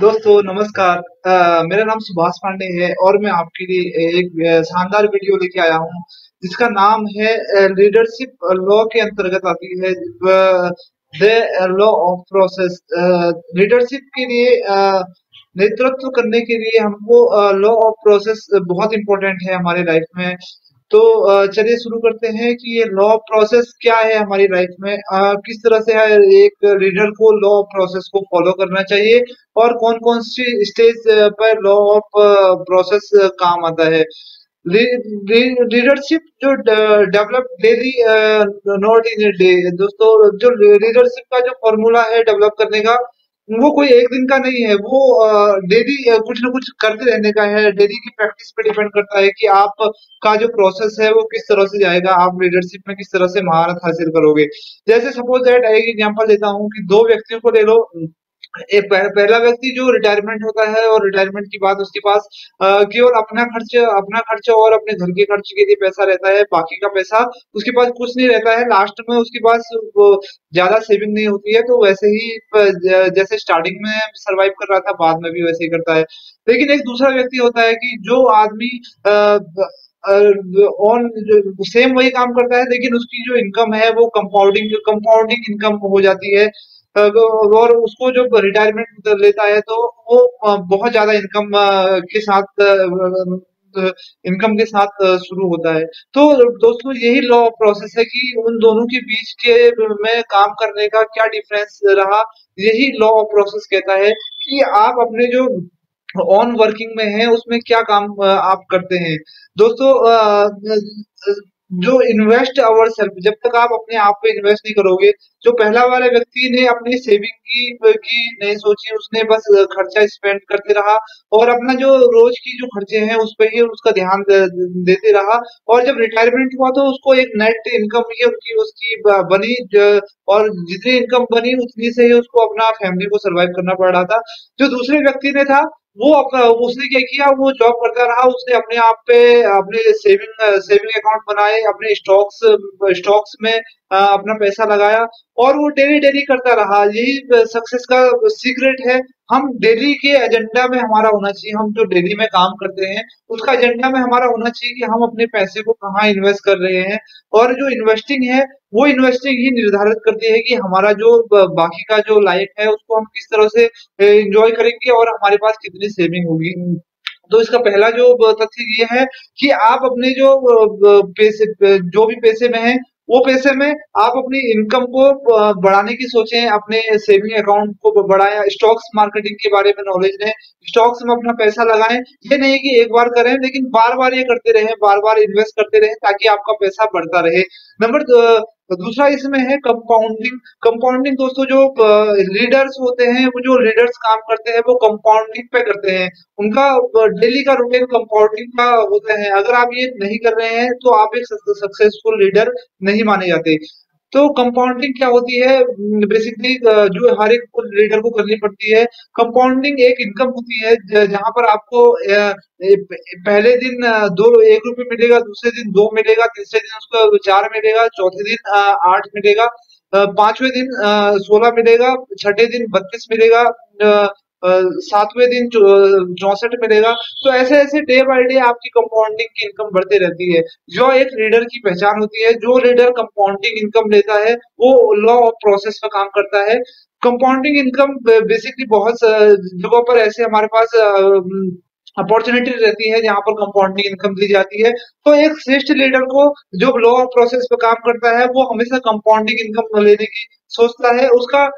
दोस्तों नमस्कार। मेरा नाम सुभाष पांडे है और मैं आपके लिए एक शानदार वीडियो लेके आया हूँ जिसका नाम है लीडरशिप लॉ के अंतर्गत आती है the law of process. Leadership के लिए नेतृत्व करने के लिए हमको लॉ ऑफ प्रोसेस बहुत इंपॉर्टेंट है हमारे लाइफ में। तो चलिए शुरू करते हैं कि ये लॉ प्रोसेस क्या है हमारी लाइफ में, किस तरह से है एक लीडर को लॉ प्रोसेस को फॉलो करना चाहिए और कौन कौन सी स्टेज पर लॉ ऑफ प्रोसेस काम आता है। लीडरशिप जो develop daily, not in a day. दोस्तों, जो लीडरशिप का जो फॉर्मूला है डेवलप करने का, वो कोई एक दिन का नहीं है। वो डेली कुछ ना कुछ करते रहने का है। डेली की प्रैक्टिस पे डिपेंड करता है कि आप का जो प्रोसेस है वो किस तरह से जाएगा, आप लीडरशिप में किस तरह से महारत हासिल करोगे। जैसे सपोज दैट एक एग्जांपल देता हूँ कि दो व्यक्तियों को ले लो। एक पहला व्यक्ति जो रिटायरमेंट होता है और रिटायरमेंट के बाद उसके पास केवल अपना खर्च और अपने घर के खर्च के लिए पैसा रहता है। बाकी का पैसा उसके पास कुछ नहीं रहता है। लास्ट में उसके पास वो ज्यादा सेविंग नहीं होती है। तो वैसे ही जैसे स्टार्टिंग में सरवाइव कर रहा था, बाद में भी वैसे ही करता है। लेकिन एक दूसरा व्यक्ति होता है कि जो आदमी ऑन सेम वही काम करता है, लेकिन उसकी जो इनकम है वो कंपाउंडिंग इनकम हो जाती है। और उसको जब रिटायरमेंट लेता है तो वो बहुत ज्यादा इनकम के साथ शुरू होता है। तो दोस्तों, यही लॉ प्रोसेस है कि उन दोनों के बीच के में काम करने का क्या डिफरेंस रहा। यही लॉ प्रोसेस कहता है कि आप अपने जो ऑन वर्किंग में है उसमें क्या काम आप करते हैं। दोस्तों, जो इन्वेस्ट अवर सेल्फ, जब तक आप अपने आप पे इन्वेस्ट नहीं करोगे। जो पहला वाले व्यक्ति ने अपनी सेविंग की नहीं सोची, उसने बस खर्चा स्पेंड करते रहा और अपना जो रोज की जो खर्चे हैं उस पे ही उसका ध्यान देते रहा। और जब रिटायरमेंट हुआ तो उसको एक नेट इनकम ही उनकी उसकी बनी, और जितनी इनकम बनी उतनी से ही उसको अपना फैमिली को सरवाइव करना पड़ रहा था। जो दूसरे व्यक्ति ने था, वो अपना उसने क्या किया, वो जॉब करता रहा। उसने अपने आप पे अपने सेविंग अकाउंट बनाए, अपने स्टॉक्स में अपना पैसा लगाया और वो डेली डेली करता रहा। यही सक्सेस का सीक्रेट है। हम डेली के एजेंडा में हमारा होना चाहिए, हम जो डेली में काम करते हैं उसका एजेंडा में हमारा होना चाहिए कि हम अपने पैसे को कहाँ इन्वेस्ट कर रहे हैं। और जो इन्वेस्टिंग है वो इन्वेस्टिंग ही निर्धारित करती है कि हमारा जो बाकी का जो लाइफ है उसको हम किस तरह से एंजॉय करेंगे और हमारे पास कितनी सेविंग होगी। तो इसका पहला जो तथ्य ये है कि आप अपने जो पैसे, जो भी पैसे में है, वो पैसे में आप अपनी इनकम को बढ़ाने की सोचें, अपने सेविंग अकाउंट को बढ़ाएं, स्टॉक्स मार्केटिंग के बारे में नॉलेज लें, स्टॉक्स में अपना पैसा लगाएं। ये नहीं कि एक बार करें, लेकिन बार बार ये करते रहें, बार बार इन्वेस्ट करते रहें ताकि आपका पैसा बढ़ता रहे। नंबर दूसरा इसमें है कंपाउंडिंग। कंपाउंडिंग दोस्तों, जो लीडर्स होते हैं, वो जो लीडर्स काम करते हैं वो कंपाउंडिंग पे करते हैं। उनका डेली का रूटीन कंपाउंडिंग का होता है। अगर आप ये नहीं कर रहे हैं तो आप एक सक्सेसफुल लीडर नहीं माने जाते। तो कंपाउंडिंग क्या होती है, बेसिकली जो हर एक लीडर को करनी पड़ती है। कंपाउंडिंग एक इनकम होती है जहां पर आपको पहले दिन दो एक रुपये मिलेगा, दूसरे दिन दो मिलेगा, तीसरे दिन उसको चार मिलेगा, चौथे दिन आठ मिलेगा, पांचवें दिन 16 मिलेगा, छठे दिन 32 मिलेगा, सातवें दिन 64 मिलेगा। तो ऐसे ऐसे डे बाय डे आपकी कंपाउंडिंग की इनकम बढ़ती रहती है। जो एक लीडर की पहचान होती है, जो लीडर कंपाउंडिंग इनकम लेता है वो लॉ ऑफ प्रोसेस पर काम करता है। कंपाउंडिंग इनकम बेसिकली बहुत जगहों पर ऐसे हमारे पास अपॉर्चुनिटी रहती है जहां पर कंपाउंडिंग इनकम दी जाती है। तो एक श्रेष्ठ लीडर को जो लॉ ऑफ प्रोसेस पे काम करता है वो हमेशा कंपाउंडिंग इनकम लेने की सोचता है। उसका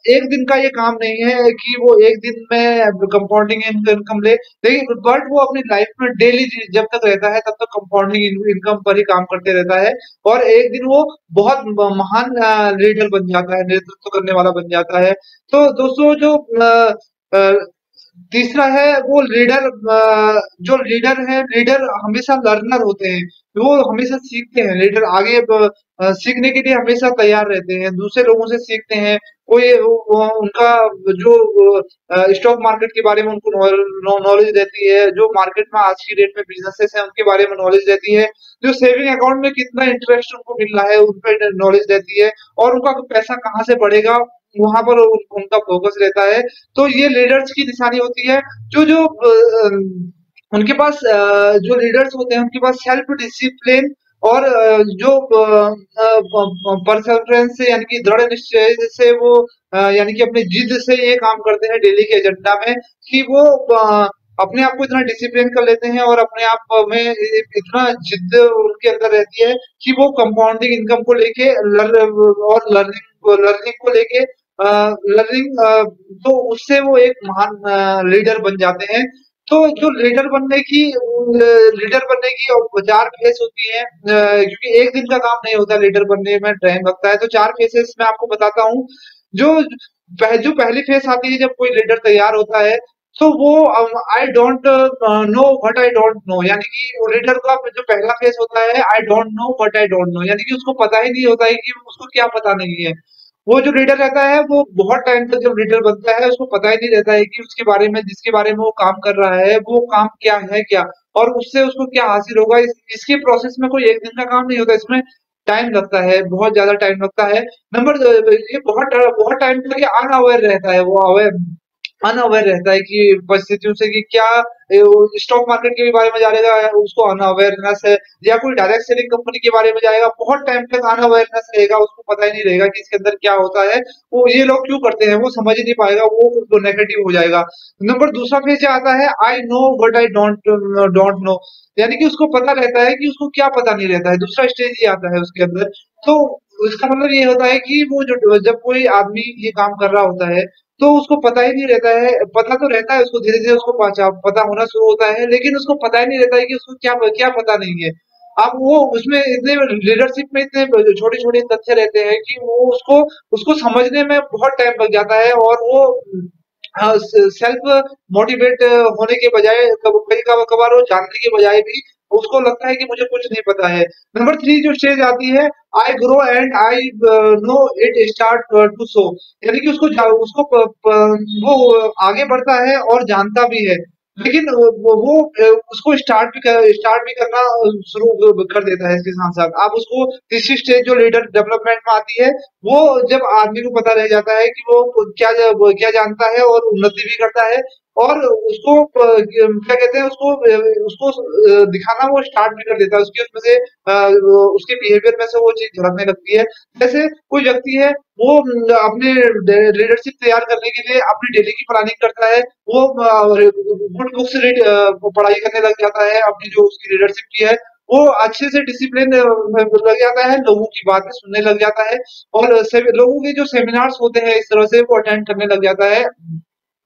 एक दिन का ये काम नहीं है कि वो एक दिन में कंपाउंडिंग इनकम ले, लेकिन बट वो अपनी लाइफ में डेली जब तक रहता है तब तक कंपाउंडिंग इनकम पर ही काम करते रहता है। और एक दिन वो बहुत महान लीडर बन जाता है, नेतृत्व करने वाला बन जाता है। तो दोस्तों, जो अ, तीसरा है वो लीडर। जो लीडर है, लीडर हमेशा लर्नर होते हैं। वो हमेशा सीखते हैं। लीडर आगे सीखने के लिए हमेशा तैयार रहते हैं, दूसरे लोगों से सीखते हैं। कोई उनका जो स्टॉक मार्केट के बारे में उनको नॉलेज रहती है, जो मार्केट में आज की डेट में बिजनेसेस हैं उनके बारे में नॉलेज रहती है, जो सेविंग अकाउंट में कितना इंटरेस्ट उनको मिल रहा है उन पर नॉलेज रहती है, और उनका पैसा कहाँ से बढ़ेगा वहां पर उनका फोकस रहता है। तो ये लीडर्स की निशानी होती है। जो जो उनके पास जो लीडर्स होते हैं उनके पास सेल्फ डिसिप्लिन और जो परसेवरेंस से यानी कि दृढ़ निश्चय से वो यानी कि अपनी जिद से ये काम करते हैं डेली के एजेंडा में कि वो अपने आप को इतना डिसिप्लिन कर लेते हैं और अपने आप में इतना जिद उनके अंदर रहती है कि वो कंपाउंडिंग इनकम को लेके और लर्निंग को लेके लर्निंग तो उससे वो एक महान लीडर बन जाते हैं। तो जो लीडर बनने की और 4 फेस होती हैं क्योंकि एक दिन का काम नहीं होता लीडर बनने में टाइम लगता है। तो 4 फेसेस मैं आपको बताता हूँ। जो जो पहली फेस आती है जब कोई लीडर तैयार होता है तो वो I don't know what I don't know यानी कि वो लीडर का जो पहला फेस होता है I don't know what I don't know यानी कि उसको पता ही नहीं होता है कि उसको क्या पता नहीं है। वो जो लीडर रहता है वो बहुत टाइम तक जब लीडर बनता है उसको पता ही नहीं रहता है कि उसके बारे में जिसके बारे में वो काम कर रहा है वो काम क्या है क्या और उससे उसको क्या हासिल होगा। इसके प्रोसेस में कोई एक दिन का काम नहीं होता। इसमें टाइम लगता है, बहुत ज्यादा टाइम लगता है। नंबर ये बहुत बहुत टाइम तक ये अनअवेयर रहता है। वो अवेयर अनअवेयर रहता है कि परिस्थितियों से कि क्या स्टॉक मार्केट के बारे में जानेगा उसको अनअवेयरनेस है या कोई डायरेक्ट सेलिंग कंपनी के बारे में जाएगा बहुत टाइम तक अनअवेयरनेस रहेगा। उसको पता ही नहीं रहेगा कि इसके अंदर क्या होता है। वो ये लोग क्यों करते हैं वो समझ ही नहीं पाएगा। वो नेगेटिव हो जाएगा। नंबर दूसरा फेज आता है I know but I don't don't know यानी कि उसको पता रहता है कि उसको क्या पता नहीं रहता है। दूसरा स्टेज ये आता है उसके अंदर। तो इसका मतलब ये होता है कि वो जो जब कोई आदमी ये काम कर रहा होता है तो उसको पता ही नहीं रहता है। पता तो रहता है उसको धीरे धीरे उसको पता होना शुरू होता है लेकिन उसको पता ही नहीं रहता है कि उसको क्या क्या पता नहीं है। अब वो उसमें इतने लीडरशिप में इतने छोटे छोटे तथ्य रहते हैं कि वो उसको उसको समझने में बहुत टाइम लग जाता है और वो सेल्फ मोटिवेट होने के बजाय कई कभार वो जानने के बजाय भी उसको लगता है कि मुझे कुछ नहीं पता है। नंबर 3 जो स्टेज आती है I grow and I know it start to show यानी कि उसको वो आगे बढ़ता है और जानता भी है लेकिन उसको स्टार्ट भी करना शुरू कर देता है। इसके साथ साथ आप उसको तीसरी स्टेज जो लीडर डेवलपमेंट में आती है वो जब आदमी को पता रह जाता है कि वो क्या जानता है और उन्नति भी करता है और उसको क्या कहते हैं उसको उसको दिखाना वो स्टार्ट भी कर देता है। उसकी उसमें से उसके बिहेवियर में से वो चीज झलकने लगती है। जैसे कोई व्यक्ति है वो अपने लीडरशिप तैयार करने के लिए अपनी डेली की प्लानिंग करता है। वो गुड बुक्स रीड पढ़ाई करने लग जाता है अपनी जो उसकी लीडरशिप की है। वो अच्छे से डिसिप्लिन लग जाता है लोगों की बातें सुनने लग जाता है और लोगों के जो सेमिनार्स होते हैं इस तरह से वो अटेंड करने लग जाता है।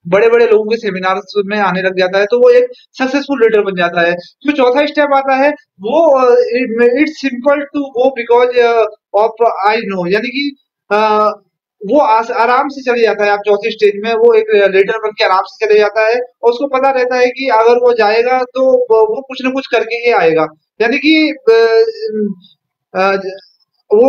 बड़े-बड़े लोगों के सेमिनार्स में आने लग जाता है तो वो एक सक्सेसफुल लीडर बन जाता है। जो चौथा स्टेप आता है वो it's simple to go because of I know यानी कि अ, वो आराम से चले जाता है। आप चौथे स्टेज में वो एक लीडर बन के आराम से चले जाता है और उसको पता रहता है कि अगर वो जाएगा तो वो कुछ ना कुछ करके ही आएगा। यानी कि अ, वो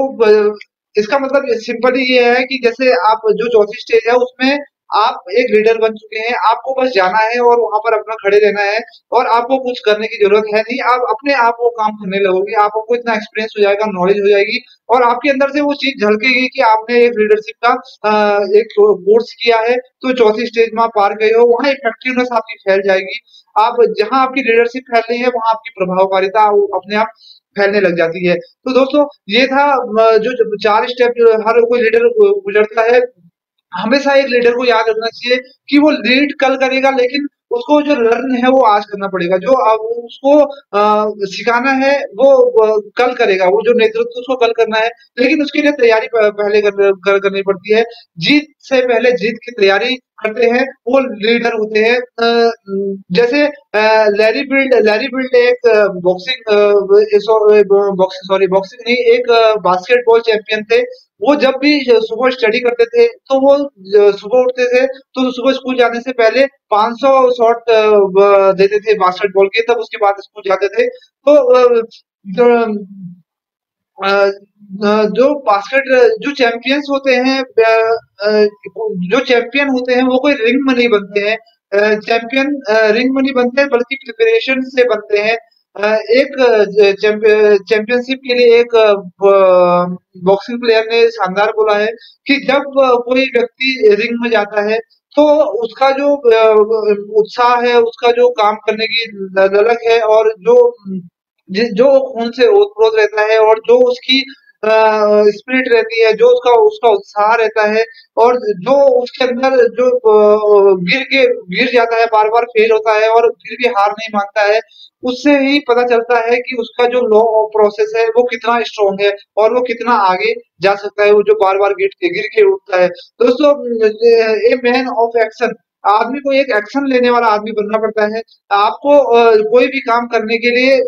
इसका मतलब सिंपली ये है कि जैसे आप जो चौथी स्टेज है उसमें आप एक लीडर बन चुके हैं। आपको बस जाना है और वहां पर अपना खड़े रहना है और आपको कुछ करने की जरूरत है नहीं। आप अपने आप वो काम करने लगोगे। आपको इतना एक्सपीरियंस हो जाएगा नॉलेज हो जाएगी और आपके अंदर से वो चीज झलकेगी कि आपने एक लीडरशिप का एक कोर्स किया है। तो चौथी स्टेज में आप पार गए हो वहां इफेक्टिवनेस आपकी फैल जाएगी। आप जहां आपकी लीडरशिप फैल रही है वहां आपकी प्रभावकारिता अपने आप फैलने लग जाती है। तो दोस्तों ये था जो 4 स्टेप जो हर कोई लीडर गुजरता है। हमेशा एक लीडर को याद रखना चाहिए कि वो लीड कल करेगा लेकिन उसको जो लर्न है वो आज करना पड़ेगा। जो अब उसको सिखाना है वो कल करेगा। वो जो नेतृत्व उसको कल करना है लेकिन उसके लिए तैयारी पहले करनी पड़ती है। जीत से पहले जीत की तैयारी करते हैं वो लीडर होते हैं। जैसे लैरी बिल्ड एक बॉक्सिंग सॉरी बॉक्सिंग नहीं एक बास्केटबॉल चैंपियन थे। वो जब भी सुबह स्टडी करते थे तो वो सुबह उठते थे तो सुबह स्कूल जाने से पहले 500 शॉट देते थे बास्केटबॉल के तब उसके बाद स्कूल जाते थे। तो जो जो बास्केट जो चैंपियंस होते हैं जो चैंपियन होते हैं वो कोई रिंग में नहीं बनते हैं। चैंपियन रिंग में नहीं बनते हैं बल्कि प्रिपरेशन से बनते हैं। एक चैंपियनशिप के लिए एक बॉक्सिंग प्लेयर ने शानदार बोला है कि जब कोई व्यक्ति रिंग में जाता है तो उसका जो उत्साह है, उसका जो काम करने की ललक है, और जो खून से ओत-प्रोत रहता है, और जो उसकी स्पिरिट रहती है, जो उसका उसका उत्साह रहता है, और जो उसके अंदर जो गिर जाता है, बार-बार फेल होता है और फिर भी हार नहीं मानता है, उससे ही पता चलता है कि उसका जो लॉ ऑफ प्रोसेस है वो कितना स्ट्रांग है, और वो कितना आगे जा सकता है, वो जो बार-बार गिर के उठता है। दोस्तों, ए मैन ऑफ एक्शन, आदमी को एक एक्शन लेने वाला आदमी बनना पड़ता है। आपको कोई भी काम करने के लिए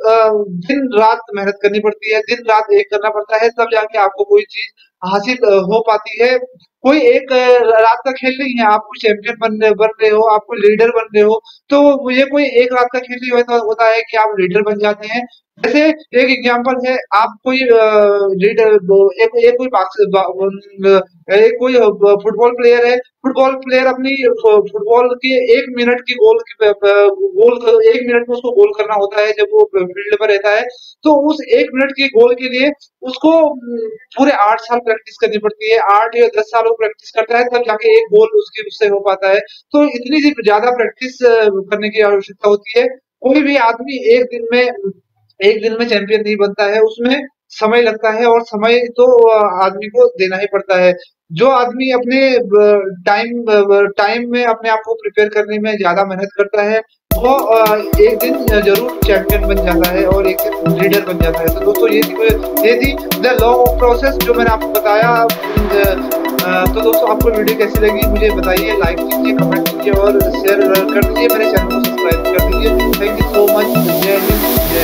दिन रात मेहनत करनी पड़ती है, दिन रात एक करना पड़ता है, तब जाके आपको कोई चीज हासिल हो पाती है। कोई एक रात का खेल नहीं है, आप कोई चैंपियन बन रहे हो, आप कोई लीडर बन रहे हो, तो ये कोई एक रात का खेल नहीं होता है कि आप लीडर बन जाते हैं। जैसे एक एग्जांपल है, आप कोई लीडर, एक कोई एक कोई फुटबॉल प्लेयर है, फुटबॉल प्लेयर अपनी फुटबॉल के 1 मिनट की गोल 1 मिनट में उसको गोल करना होता है जब वो फील्ड पर रहता है। तो उस 1 मिनट के गोल के लिए उसको पूरे 8 साल प्रैक्टिस करनी पड़ती है, 8 या 10 साल वो प्रैक्टिस करता है, तब जाके एक गोल उसके उससे हो पाता है। तो इतनी सी ज्यादा प्रैक्टिस करने की आवश्यकता होती है। कोई भी आदमी एक दिन में चैंपियन नहीं बनता है, उसमें समय लगता है, और समय तो आदमी को देना ही पड़ता है। जो आदमी अपने टाइम में अपने आप को प्रिपेयर करने में ज्यादा मेहनत करता है, वो एक दिन जरूर चैंपियन बन जाता है और एक दिन लीडर बन जाता है। तो दोस्तों, ये थी द लॉ ऑफ प्रोसेस जो मैंने आपको बताया। तो दोस्तों, आपको वीडियो कैसी लगी मुझे बताइए, लाइक कीजिए, कमेंट कीजिए और शेयर कर दीजिए, मेरे चैनल को सब्सक्राइब कर दीजिए। Thank you so much. जय हिंद।